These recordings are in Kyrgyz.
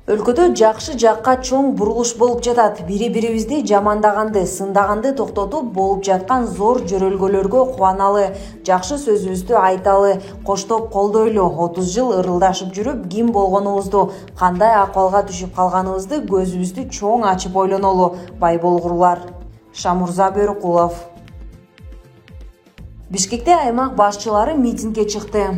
Өлкөдө жакшы жакка чоң бурулуш болуп жатат. Бири-бирибизди жамандаганды, сындаганды токтотуп болуп жаткан зор жөрөлгөлөргө кубаналы, жакшы сөзүбүздү айталы, коштоп колдойлу. 30 жыл ырылдашып жүрүп, ким болгонубузду, кандай акыбалга түшүп калганыбызды көзүбүздү чоң ачып ойлонолу. Бай болгурлар. Шамурза Бөркулов. Бишкекте аймак башчылары митингге чыкты.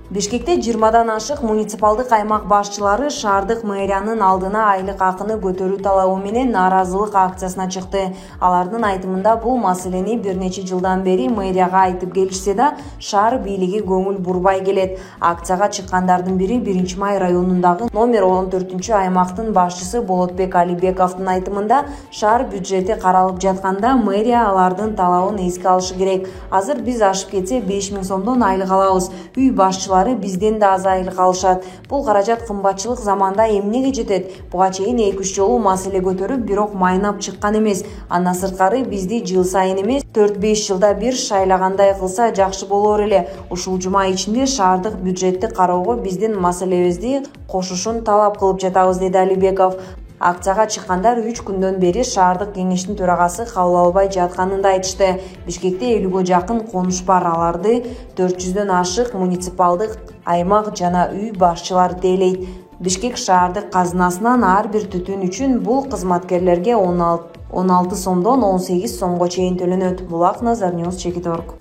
Бишкекте 20дан ашык муниципалдык аймак башчылары шаардык мэриянын алдына айлык акыны көтөрүү талабы менен нааразылык акциясына чыкты. Алардын айтымында бул маселени бир нече жылдан бери мэрияга айтып келишсе да, шаар бийлиги көңүл бурбай келет. Акцияга чыккандардын бири 1-май районундагы номер 14-аймактын башчысы Болотбек Алибековдун айтымында, шаар бюджети каралып жатканда мэрия алардын талабын эске алышы керек. Азыр биз ашып кетсе 5000 сомдон айлык алабыз. Үй башчылары бизден да аз айлык алышат. Бул каражат кымбатчылык заманда эмнеге жетет? Буга чейин 2-3 жолу маселе көтөрүп, бирок майнап чыккан эмес. Андан сырткары бизди жыл сайын эмес, 4-5 жылда бир шайлагандай кылса жакшы болор эле. Ушул жума ичинде шаардык бюджетти кароого биздин маселебизди кошушун талап кылып жатабыз, деди Алибеков. Акцияга чыккандар 3 күндөн бери шаардык кеңештин төрагасы кабыл албай жатканын да айтышты. Бишкекте 50ге жакын конуш бар, аларды 400дөн ашык муниципалдык аймак жана үй башчылары тейлейт. Бишкек шаардык казынасынан ар бир түтүн үчүн бул кызматкерлерге 16 сомдон 18 сомго чейин төлөнөт. Булак Назар Ньюс, Чекиторг.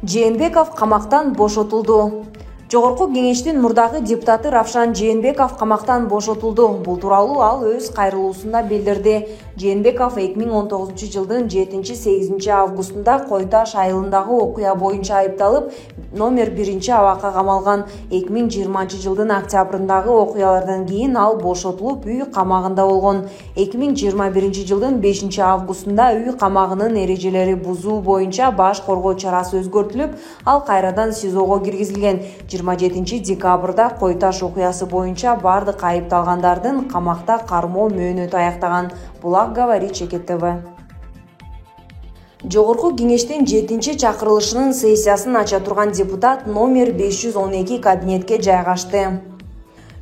Жээнбеков камактан бошотулду. Жогорку кеңештин мурдагы депутаты Равшан Жээнбеков камактан бошотулду. Бул тууралуу ал өз кайрылуусунда билдирди. Жээнбеков 2019 жылдын 7-8 августунда Койташ айылындагы окуя боюнча айыпталып, номер 1-абакка камалган. 2020 жылдын октябрындагы окуялардан кийин ал бошотулуп, үй камагында болгон. 2021 жылдын 5-августунда үй камагынын эрежелери бузуу боюнча баш коргоо чарасы өзгөртүлүп, ал кайрадан СИЗОго киргизилген. 27 декабрда Койташ окуясы боюнча бардык айыпталгандардын камакта кармоо мөөнөтү аяктаган. Булак говорит Чекит ТВ. Жогорку кеңештин 7-чакырылышынын сессиясын ача турган депутат номер 512 кабинетке жайгашты.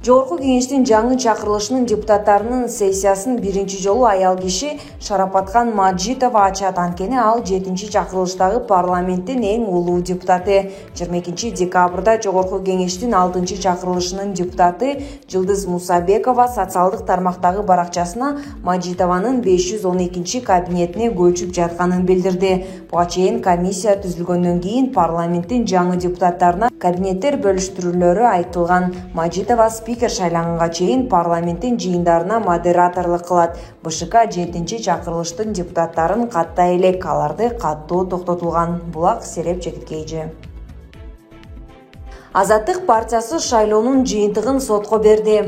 Жогорку кеңештин жаңы чакырылышынын депутаттарынын сессиясын биринчи жолу аял киши Шарапаткан Маджитова ачат, анткени ал 7-чакырылыштагы парламенттин эң улуу депутаты. 22 декабрда Жогорку кеңештин 6-чакырылышынын депутаты Жылдыз Мусабекова социалдык тармактагы баракчасына Маджитованын 512 кабинетине көчүп жатканын билдирди. Буга чейин комиссия түзүлгөндөн кийин парламенттин жаңы депутаттарына кабинеттер бөлүштүрүүлөрү айтылган. Маджитова спикер шайланганга чейин парламенттин жыйындарына модераторлук кылат. БШК 7-чакырылыштын депутаттарын каттай элек, аларды каттоо токтотулган. Булак Сереп, Чекиткейжи. Азаттык партиясы шайлоонун жыйынтыгын сотко берди.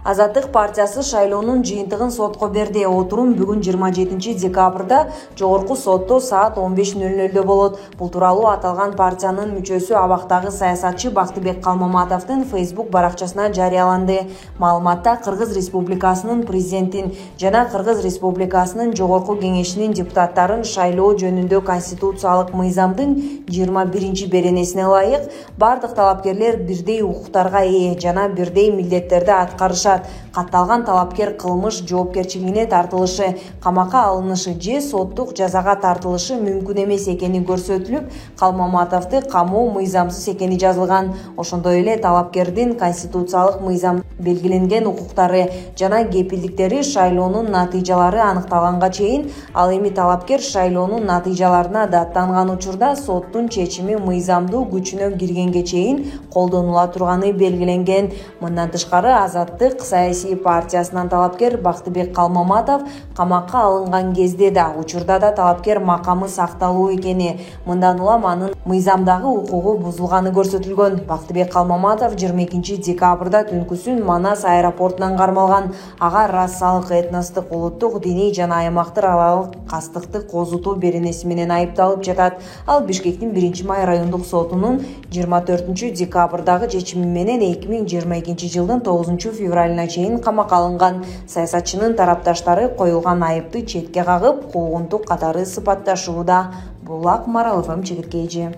Азаттык партиясы шайлоонун жыйынтыгын сотко берди. Отурум бүгүн 27 декабрда жогорку сотто саат 15:00 болот. Бул тууралуу аталган партиянын мүчөсү абактагы саясатчы Бактыбек Калмаматовдун Facebook баракчасына жарыяланды. Маалыматта Кыргыз Республикасынын президентин жана Кыргыз Республикасынын жогорку кеңешинин депутаттарын шайлоо жөнүндө конституциялык мыйзамдын 21 беренесине ылайык бардык талапкерлер бирдей укуктарга ээ жана бирдей милдеттерди аткарышат. Катталган талапкер кылмыш жоопкерчилигине тартылышы, камакка алынышы же соттук жазага тартылышы мүмкүн эмес экени көрсөтүлүп, Калмаматовду камоо мыйзамсыз экени жазылган. Ошондой эле талапкердин конституциялык мыйзам белгиленген укуктары жана кепилдиктери шайлоонун натыйжалары аныкталганга чейин, ал эми талапкер шайлоонун натыйжаларына даттанган учурда соттун чечими мыйзамдуу күчүнө киргенге чейин колдонула турганы белгиленген. Мындан тышкары Азаттык саясий партиясынан талапкер Бактыбек Калмаматов камакка алынган кезде да, учурда да талапкер макамы сакталуу экени, мындан улам анын мыйзамдагы укугу бузулганы көрсөтүлгөн. Бактыбек Калмаматов 22 декабрда түнкүсүн Манас аэропортунан кармалган. Ага расалык, этностук, улуттук, диний жана аймактар аралык кастыкты козутуу беренеси менен айыпталып жатат. Ал Бишкектин 1-май райондук сотунун 24 декабрдагы чечими менен 2022 жылдын 9 февралына чейин камакка алынган. Саясатчынын тарапташтары коюлган айыпты четке кагып, куугунтук катары сыпатташууда. Булак Маралов, Чекиткейжи.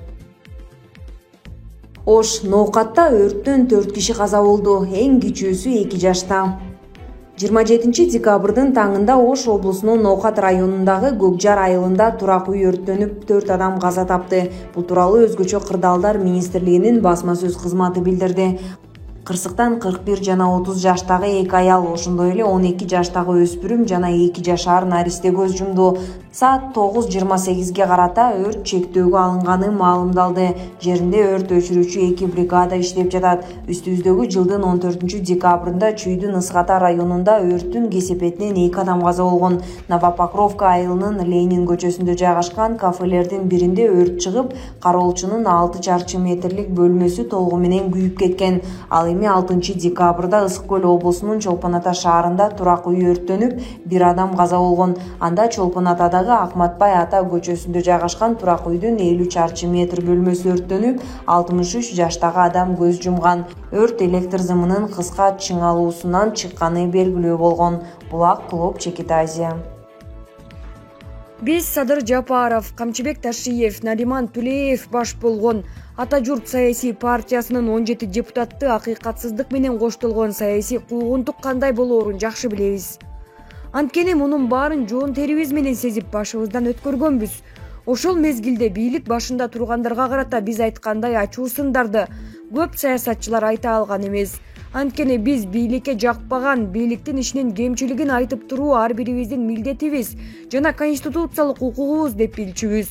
Ош Ноокатта өрттөн 4 киши каза болду, эң кичүүсү 2 жашта. 27 декабрдын таңында Ош облусунун Ноокат районундагы Көкжар айылында турак үй өрттөнүп 4 адам каза тапты. Бул тууралуу Өзгөчө кырдаалдар министрлигинин басма сөз кызматы билдирди. Кырсыктан 41 жана 30 жаштагы 2 аял, ошондой эле 12 жаштагы өспүрүм жана 2 жашар наристе көз жумду. Саат 9:28ге карата өрт чектөөгө алынганы маалымдалды. Жеринде өрт өчүрүүчү 2 бригада иштеп жатат. Үстүбүздөгү жылдын 14 декабрында Чүйдүн Ысгата районунда өрттүн кесепетинен 2 адам каза болгон. Новопокровка айылынын Ленин көчөсүндө жайгашкан кафелердин биринде өрт чыгып, кароолчунун 6 чарчы метрлик бөлмөсү толугу менен күйүп кеткен. Ал 6 декабрда Ысык Көл облусунун Чолпон Ата шаарында турак үй өрттөнүп, 1 адам каза болгон. Анда Чолпон Атадагы Акматбай ата көчөсүндө жайгашкан турак үйдүн 50 чарчы метр бөлмөсү өрттөнүп, 63 жаштагы адам көз жумган. Өрт электр зымынын кыска чыңалуусунан чыкканы белгилүү болгон. Булак Клоп, Чекит Азия. Биз Садыр Жапаров, Камчыбек Ташиев, Нариман Тулеев баш болгон Ата журт саясий партиясынын 17 депутатты акыйкатсыздык менен коштолгон саясий куугунтук кандай болоорун жакшы билебиз. Анткени мунун баарын жоон терибиз менен сезип башыбыздан өткөргөнбүз. Ошол мезгилде бийлик башында тургандарга карата биз айткандай ачуу сындарды көп саясатчылар айта алган эмес. Анткени биз бийликке жакпаган, бийликтин ишинин кемчилигин айтып туруу ар бирибиздин милдетибиз жана конституциялык укугубуз деп билчүбүз.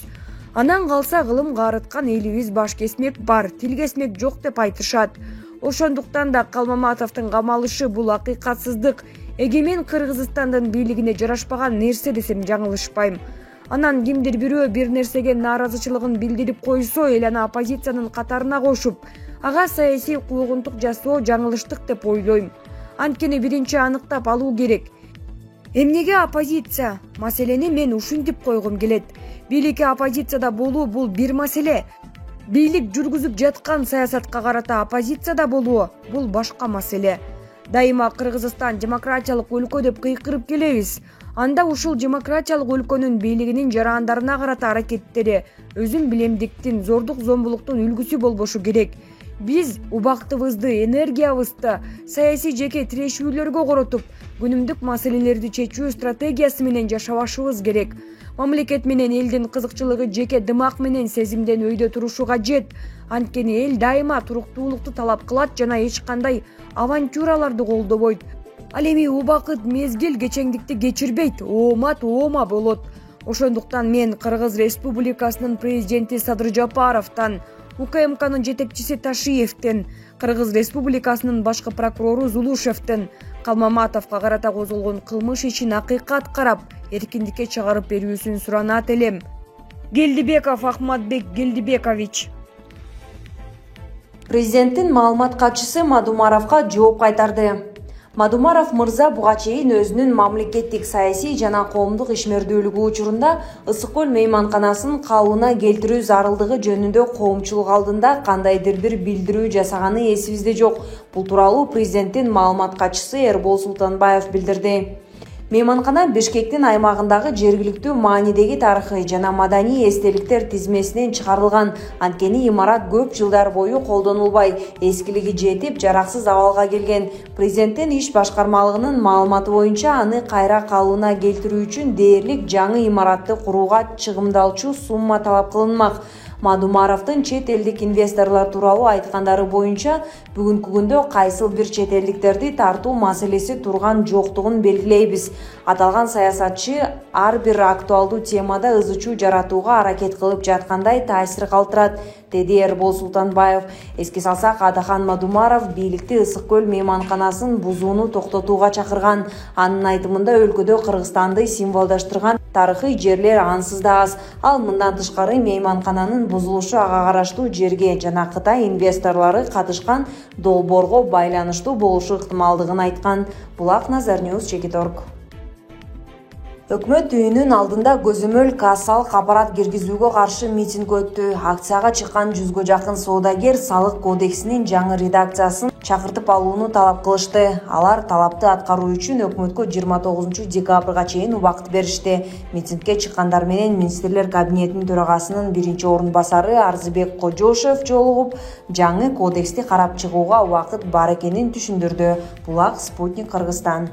Анан калса кылым каарыткан элибиз баш кесмек бар, тил кесмек жок деп айтышат. Ошондуктан да Калмаматовдун камалышы бул акыйкатсыздык, эгемен Кыргызстандын бийлигине жарашпаган нерсе десем жаңылышпайм. Анан кимдир бирөө бир нерсеге нааразычылыгын билдирип койсо, эл аны оппозициянын катарына кошуп, ага саясий куугунтук жасоо жаңылыштык деп ойлойм. Анткени биринчи аныктап алуу керек. Эмнеге оппозиция? Маселени мен ушинтип койгум келет. Бийликке оппозицияда болуу бул бир маселе. Бийлик жүргүзүп жаткан саясатка карата оппозицияда болуу бул башка маселе. Дайыма Кыргызстан демократиялык өлкө деп кыйкырып келебиз. Анда ушул демократиялык өлкөнүн бийлигинин жарандарына карата аракеттери өзүн билемдиктин, зордук зомбулуктун үлгүсү болбошу керек. Биз убактыбызды, энергиябызды саясий жеке тирешүүлөргө коротуп, күнүмдүк маселелерди чечүү стратегиясы менен жашабашыбыз керек. Мамлекет менен элдин кызыкчылыгы жеке дымак менен сезимден өйдө турушу кажет. Анткени эл дайыма туруктуулукту талап кылат жана эч кандай авантюраларды колдобойт. Ал эми убакыт, мезгил кечеңдикти кечирбейт, оома болот. Ошондуктан мен Кыргыз Республикасынын президенти Садыр Жапаровдон, УКМКнын жетекчиси Ташиевден, Кыргыз Республикасынын башкы прокурору Зулушевден Калмаматовго карата козголгон кылмыш ишин акыйкат карап, эркиндикке чыгарып берүүсүн суранат элем. Гелдибеков Ахматбек Гелдибекович. Президенттин маалымат катчысы Мадумаровго жооп кайтарды. Мадумаров мырза буга чейин өзүнүн мамлекеттик саясий жана коомдук ишмердүүлүгү учурунда Ысык Көл мейманканасын калыбына келтирүү зарылдыгы жөнүндө коомчулук алдында кандайдыр бир билдирүү жасаганы эсибизде жок. Бул тууралуу президенттин маалымат катчысы Эрбол Султанбаев билдирди. Мейманкана Бишкектин аймагындагы жергиликтүү маанидеги тарыхый жана маданий эстеликтер тизмесинен чыгарылган. Анткени имарат көп жылдар бою колдонулбай, эскилиги жетип, жараксыз абалга келген. Президенттин иш башкармалыгынын маалыматы боюнча аны кайра калыбына келтирүү үчүн дээрлик жаңы имаратты курууга чыгымдалчу сумма талап кылынмак. Мадумаровдун чет элдик инвесторлор тууралуу айткандары боюнча, бүгүнкү күндө кайсыл бир чет элдиктерди тартуу маселеси турган жоктугун белгилейбиз. Аталган саясатчы ар бир актуалдуу темада ыз чуу жаратууга аракет кылып жаткандай таасир калтырат, деди Эрбол Султанбаев. Эске салсак, Адахан Мадумаров бийликти Ысык Көл мейманканасын бузууну токтотууга чакырган. Анын айтымында өлкөдө Кыргызстанды символдаштырган тарыхый жерлер ансыз да аз. Ал мындан тышкары мейманкананын бузулушу ага караштуу жерге жана Кытай инвесторлору катышкан долбоорго байланыштуу болушу ыктымалдыгын айткан. Булак Назар Ньюс, Чекит.орг. Өкмөт үйүнүн алдында көзөмөл кассалык аппарат киргизүүгө каршы митинг өттү. Акцияга чыккан 100гө жакын соодагер салык кодексинин жаңы редакциясын чакыртып алууну талап кылышты. Алар талапты аткаруу үчүн өкмөткө 29 декабрга чейин убакыт беришти. Митингге чыккандар менен министрлер кабинетинин төрагасынын биринчи орун басары Арзыбек Кожошев жолугуп, жаңы кодексти карап чыгууга убакыт бар экенин түшүндүрдү. Булак Спутник Кыргызстан.